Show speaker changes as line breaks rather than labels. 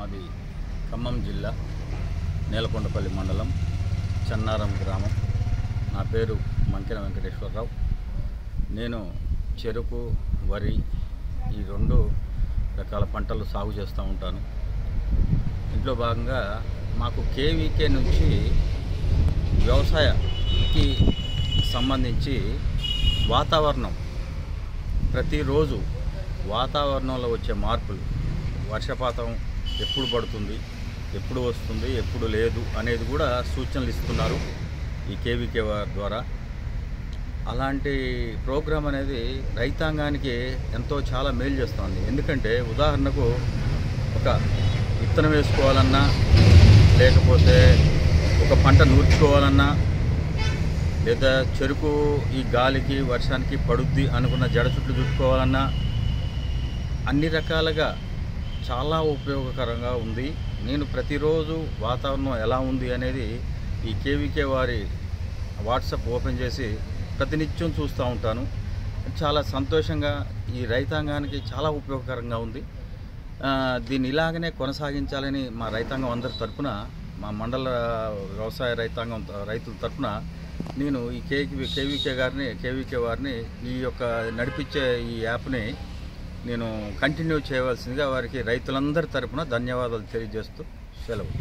మాది ఖమ్మం జిల్లా నేలకొండపల్లి మండలం చెన్నారం గ్రామం. నా పేరు మంకెన వెంకటేశ్వరరావు. నేను చెరుకు, వరి ఈ రెండు రకాల పంటలు సాగు చేస్తూ ఉంటాను. ఇంట్లో భాగంగా మాకు కేవీకే నుంచి వ్యవసాయానికి సంబంధించి వాతావరణం ప్రతిరోజు వాతావరణంలో వచ్చే మార్పులు, వర్షపాతం ఎప్పుడు పడుతుంది, ఎప్పుడు వస్తుంది, ఎప్పుడు లేదు అనేది కూడా సూచనలు ఇస్తున్నారు ఈ కేవీకే ద్వారా. అలాంటి ప్రోగ్రాం అనేది రైతాంగానికి చాలా మేలు చేస్తుంది. ఎందుకంటే ఉదాహరణకు ఒక విత్తనం వేసుకోవాలన్నా, లేకపోతే ఒక పంట నూర్చుకోవాలన్నా, లేదా చెరుకు ఈ గాలికి వర్షానికి పడుద్ది అనుకున్న జడ చుట్లు చుట్టుకోవాలన్నా అన్ని రకాలుగా చాలా ఉపయోగకరంగా ఉంది. నేను ప్రతిరోజు వాతావరణం ఎలా ఉంది అనేది ఈ కేవీకే వారి వాట్సాప్ ఓపెన్ చేసి ప్రతినిత్యం చూస్తూ ఉంటాను. చాలా సంతోషంగా ఈ రైతాంగానికి చాలా ఉపయోగకరంగా ఉంది. దీన్ని ఇలాగనే కొనసాగించాలని మా రైతాంగం అందరి తరపున, మా మండల వ్యవసాయ రైతుల తరపున నేను ఈ కేవీకే వారిని ఈ యొక్క నడిపించే ఈ యాప్ని నేను కంటిన్యూ చేయవలసిందిగా వారికి రైతులందరి తరపున ధన్యవాదాలు తెలియజేస్తూ సెలవు.